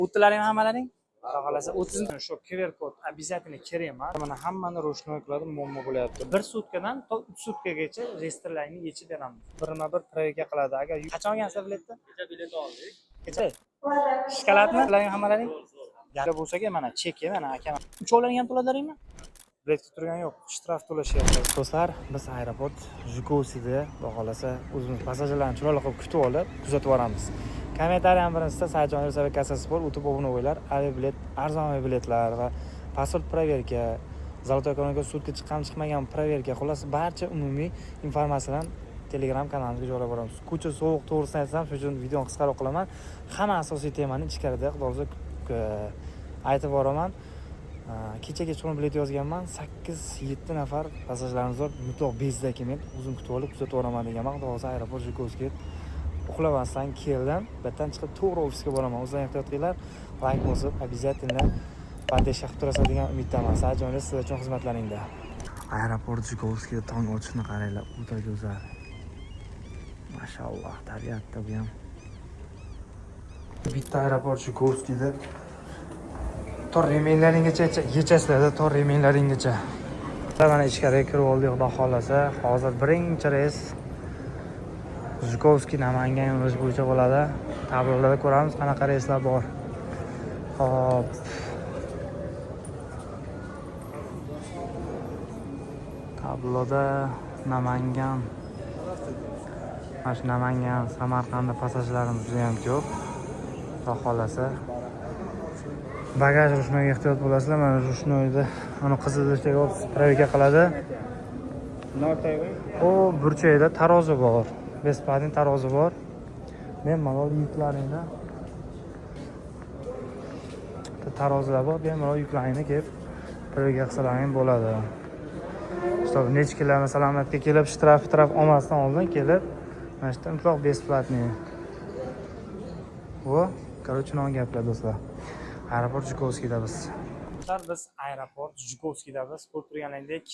O'ttilaring hammalaring? Xudo xolasa 30 shu QR kod обязательно kerak emas. Mana hammani ro'shnoy qiladi, muammo bo'lyapti. 1 sutkadan to 3 sutkagacha reyestrlarni yechib beramiz. Birma-bir proverka qiladi. Agar qachon olgansizlar biletni? Kecha bilet oldik. Kecha. Shikoladmi? Hammalaring? Gari bo'lsa-ki mana cheki mana aka. Uchovlaring ham to'ladiringmi? Biletga turgan yo'q, shtraf to'lashyapti. Do'stlar, biz aeroport Jukosida, xudo xolasa, o'zimiz passajirlarni chiroyli qilib kutib olib, kuzatib boramiz. Kommentariyaning birinchisi Saidjon Yusufov kassasi bor, o'tib obunavoylar, aviabilet, arzon aviabiletlar va pasport proverka, Zolotoy ekonomika sutka chiqqan chiqmagan proverka, xullas barcha umumiy informatsiyalarni Telegram kanalimizga joylab boramiz. Ko'cha sovuq to'g'risini aytsam, shuning uchun videoni qisqaroq qilaman. Hamma asosiy temani ichkarida, xudo xolasa, aytib boraman. Kechaga chiqib bilet yozganman. 8-7 nafar passajirlarimiz bor. Mutlaq bezda ekan, o'zim kutib olib kuzatib boraman deganman. Xudo xolasa aeroport Jukovskiga uxlamasdan keldim. Bittadan chiqib to'g'ri ofisga boraman. O'zingizlar ehtiyot qilinglar. Like bosib, обязательно poddesh qilib turasiz degan umiddaman. Sajoningiz sizlar uchun xizmatlaringda. Aeroport Jukovskida tong otishni qaranglar. O'ta go'zal. Mashalloh, tabiatda bu ham. Bitta aeroport Jukovskida tor remenlaringgacha yechasizlar, tor remenlaringgacha. Mana ichkariga kirib oldik, xudo xolasa. Hozir birinchi reys Jukovskiy Namangan yo'nalishi bo'yicha bo'ladi. Tablolarda ko'ramiz qanaqa reyslar bor. Hop. Tabloda Namangan. Mana shu Namangan, Samarqandda passajirlarimiz juda ham ko'p. Xudo xolasa. Bagaj rushnoyga ehtiyot bo'lasizlar. Mana rushnoyda ana qizilishga olib proverka qiladi. O burchakda tarozi bor. Bespadin tarozi bor. Bemalol yuklaringda. Tarozilar bor. Bemalol yuklaringni kelib proverka qilsalaring bo'ladi. Чтоб necha kunlar salomatga kelib shtraf olmasdan oldin kelib mana shu mutlaq besplatniy. Vo, короче, non gaplar do'stlar. Aeroport Jukovskida biz. Biz aeroport Jukovskida biz. Ko'rib turganingizdek,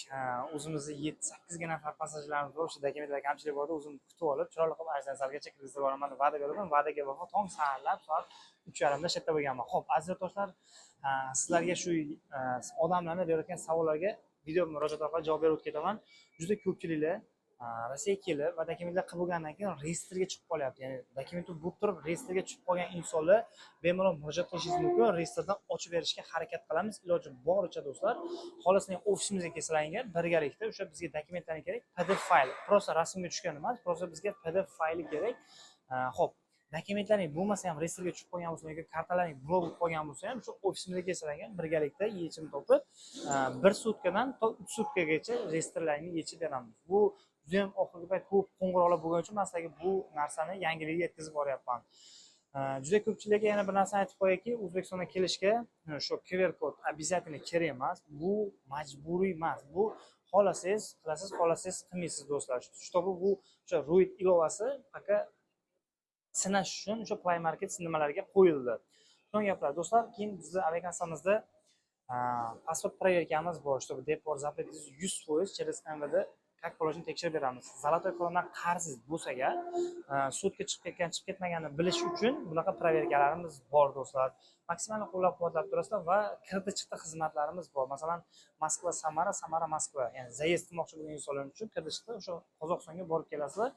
o'zimizda 7-8 ga nafar passajirlarimiz bor. O'sha dokumentlar kamchilik borda o'zimni kutib olib, chiroyli qilib aeroportgacha kirgizib boraman deb va'da berdim. Va'daga vafo tong saharlab soat 3:30da shetda bo'lganman. Xo'p, aziz do'stlar, sizlarga shu odamlarni berayotgan savollarga video murojaat orqali javob berib ketaman. Juda ko'pchiliklar Rossiyaga kelib va dokumentlar qilib bo'lgandan keyin reyestrga chiqib qolyapti. Ya'ni dokumentni bo'lib turib reyestrga chiqib qolgan insonlar bemalol murojaat qilishingiz mumkin. Reyestrdan ochib berishga harakat qilamiz. Iloji boricha do'stlar, xohlasangiz ofisimizga kelsalaringiz birgalikda o'sha bizga dokumentlarni kerak, PDF fayl. Prosta rasmga tushgan emas, prosta bizga PDF fayli kerak. Xo'p, dokumentlaring bo'lmasa ham reyestrga chiqib qolgan bo'lsa yoki kartalaring blok bo'lib qolgan bo'lsa ham shu ofisimizga kelsalaringiz birgalikda yechim topib 1 sutkadan to 3 sutkagacha reyestrlarni yechib beramiz. Bu juda ham oxirgi payt ko'p qo'ng'iroqlar bo'lgani uchun men sizlarga bu narsani yangilikka yetkazib boryapman. Juda ko'pchilikga yana bir narsani aytib qo'yayki, O'zbekistonga kelishga shu QR kod обязательно kerak emas. Bu majburiy emas. Bu xohlasangiz qilasiz, xohlasangiz qilmaysiz do'stlar. Shtobi bu o'sha Ruid ilovasi faqat sinash uchun o'sha Play Market nimalarga qo'yildi. Shunday gaplar do'stlar. Keyin bizning aviakassamizda pasport proverkamiz bor. Shtobi depor zapret 100% через MVD как положено tekshirib beramiz. Zolotoy ko'ldan qarzingiz bo'lsa-ga, sudga chiqib ketgan, chiqib ketmaganini bilish uchun bunaqa proverkalarimiz bor do'stlar. Maksimal qo'llab-quvvatlab turasizlar va kirdi-chiqdi xizmatlarimiz bor. Masalan, Moskva Samara, Samara Moskva, ya'ni zaezd qilmoqchi bo'lgan insonlar uchun kirdi-chiqdi o'sha Qozog'istonga borib kelasizlar.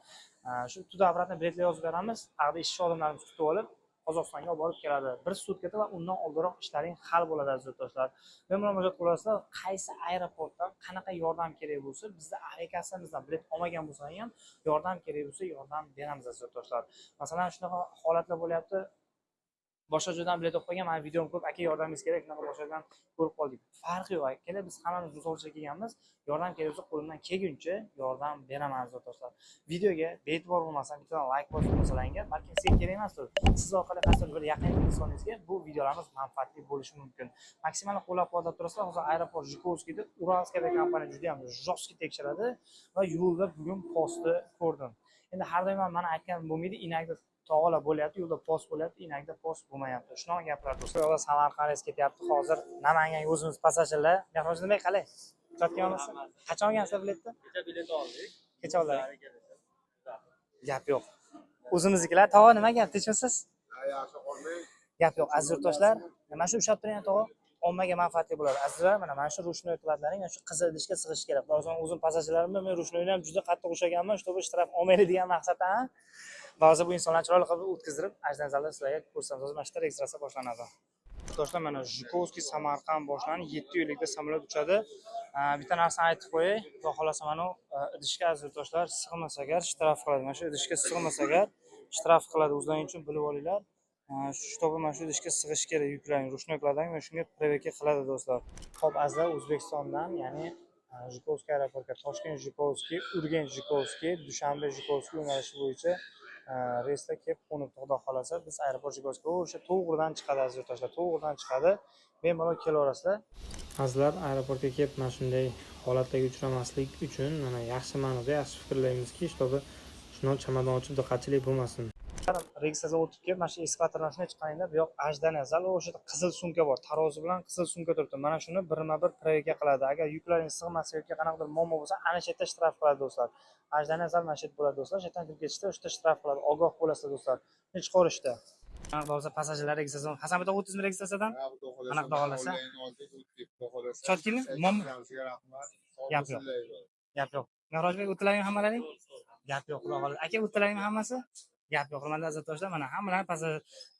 Shu tunda obratni biletlar yozib beramiz. Aqdi ishchi odamlarimiz kutib olib Qozog'istonga olib borib keladi. Bir sutkada va undan oldinroq ishlaring hal bo'ladi aziz do'stlar. Bemalol murojaat qilasizlar, qaysi aeroportdan qanaqa yordam kerak bo'lsa, bizda aviakassamizdan bilet olmagan bo'lsa ham yordam kerak bo'lsa, yordam beramiz aziz do'stlar. Masalan, shunaqa holatlar bo'lyapti. Boshqa joydan bilet olib qolgan, mana videom ko'p, aka yordamingiz kerak, shunaqa boshqa joydan ko'rib qoldik. Farqi yo'q, akalar, biz hammamiz musolchiga kelganmiz. Yordam kerak bo'lsa, qo'limdan kelguncha yordam beraman aziz do'stlar. Videoga bee'tibor bo'lmasam, bittadan like bosib qo'ysalaringiz, balki sizga kerak emasdir. Siz orqali qasd bir yaqin insoningizga bu videolarimiz manfaatli bo'lishi mumkin. Maksimal qo'llab-quvvatlab turasizlar. Hozir aeroport Jukovskida Uralskaya kompaniya juda ham jostki tekshiradi va yo'lda bugun postni ko'rdim. Endi har doim mana aytganim bo'lmaydi, inakda tog'alar bo'lyapti, yo'lda post bo'lyapti, inakda post bo'lmayapti. Shunaqa gaplar do'stlar. Yo'lda Samarqandga ketyapti. Hozir Namanganga o'zimiz passajirlar. Mehroj nima qalay? Chotgan olasiz? Qachon olgansizlar biletni? Kecha bilet oldik. Kecha oldik. Gap yo'q. O'zimiznikilar tog'a nima gap, tinchmisiz? Yaxshi qolmang. Gap yo'q. Aziz yurtdoshlar, mana shu ushlab turgan tog'i ommaga manfaatli bo'ladi. Azizlar, mana shu ruchnoy quvvatlaring mana shu qizil idishga sig'ishi kerak. Ba'zan o'zim passajlarimda men ruchnoyni ham juda qattiq ushlaganman, чтобы shtraf olmaydi degan maqsaddan ba'zi bu insonlar chiroyli qilib o'tkazdirib, ajdazalda sizlarga ko'rsatamiz. Hozir mana shu registratsiya boshlanadi. Do'stlar, mana Zhukovskiy Samarqand boshlanib 7:50 da samolyot uchadi. Bitta narsani aytib qo'yay, xudo xolasa mana idishga aziz yurtdoshlar sig'masa agar shtraf qiladi. Mana shu idishga sig'masa agar shtraf qiladi. O'zlaring uchun bilib olinglar. Чтобы mana shu idishga sig'ish kerak yuklarning, ruchnoylardan va shunga proverka qiladi do'stlar. Xo'p, azizlar, O'zbekistondan, ya'ni Zhukovskiy aeroportga Toshkent Zhukovskiy, Urganch Zhukovskiy, Dushanbe Zhukovskiy yo'nalishi bo'yicha reysda kelib qo'nibdi. Xudo xolasa biz aeroport Zhukovskiy o'sha to'g'ridan chiqadi aziz yurtdoshlar, to'g'ridan chiqadi. Bemalol kelaverasizlar. Azizlar, aeroportga kelib mana shunday holatlarga uchramaslik uchun mana yaxshi ma'noda yaxshi fikrlaymizki, чтобы shuni chamadon ochib diqqatchilik bo'lmasin. Registratsiya o'tib kelib, mana shu eskalatordan shunday chiqqaningda bu yoq ajdana zal, o'sha yerda qizil sumka bor, tarozi bilan qizil sumka turibdi. Mana shuni birma-bir proverka qiladi. Agar yuklaring sig'masa yoki qanaqadir muammo bo'lsa, ana shu yerda shtraf qiladi do'stlar. Ajdana zal mana shu yerda bo'ladi do'stlar. Shu yerdan kirib ketishda o'sha yerda shtraf qiladi. Ogoh bo'lasizlar do'stlar. Hech qo'rishda. Aniq bo'lsa passajirlar registratsiya. Hasan bitta o'tizmi registratsiyadan? Aniq xohlasa. Chotkimi? Gap yo'q. Gap yo'q. Mehrojbek o'tlaring hammalaring? Gap yo'q, xudo xohlasa. Aka o'tlaring hammasi? Gap yo'q. Hurmatli aziz yurtdoshlar, mana hammalar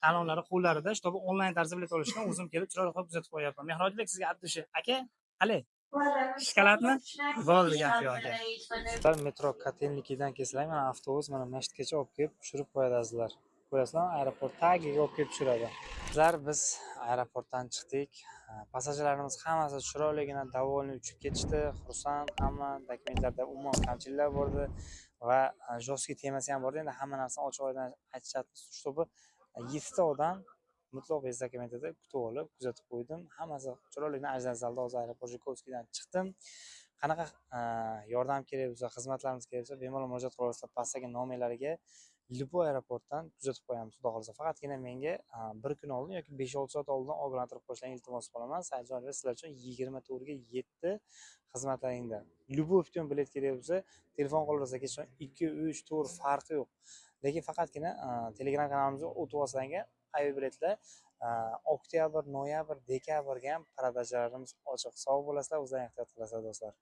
tanlovlari qo'llarida, чтобы onlayn tarzda bilet olishgan o'zim kelib chiroyli qilib kuzatib qo'yapman. Mehrojbek sizga Abdushi. Aka, qale? Shikoladmi? Bo'ldi, gap yo'q aka. Metro Kotelnikidan kelsizlar, mana avtobus mana Mashtgacha olib kelib tushirib qo'yadi azizlar. Ko'rasizlarmi? Aeroport tagiga olib kelib tushiradi. Bizlar biz aeroportdan chiqdik. Passajirlarimiz hammasi chiroyligina davolni uchib ketishdi. Xursand, hamma dokumentlarda umuman kamchiliklar bo'ldi va jostki temasi ham bor. Endi hamma narsani ochiq oydin aytishyapmiz, чтобы 7 ta odam mutlaq bez dokumentida kutib olib, kuzatib qo'ydim. Hammasi chiroyligina ajdazalda hozir aeroport Zhukovskiydan chiqdim. Qanaqa yordam kerak bo'lsa, xizmatlarimiz kerak bo'lsa, bemalol murojaat qilasizlar. Pastdagi nomerlarga Любой aeroportdan kuzatib qo'yamiz, xudo xolasa. Faqatgina menga bir kun oldin yoki 5-6 soat oldin ogohlantirib qo'yishlaringizni iltimos qilaman. Saidjonov sizlar uchun 24 ga 7 xizmatlaringda. Любой uchun bilet kerak bo'lsa, telefon qilaverasiz. 2, 3, 4 farqi yo'q. Lekin faqatgina Telegram kanalimizga o'tib olsanglar, aviabiletlar oktyabr, noyabr, dekabrga ham продажalarimiz ochiq. Sog' bo'lasizlar, o'zlaringiz ehtiyot qilasizlar do'stlar.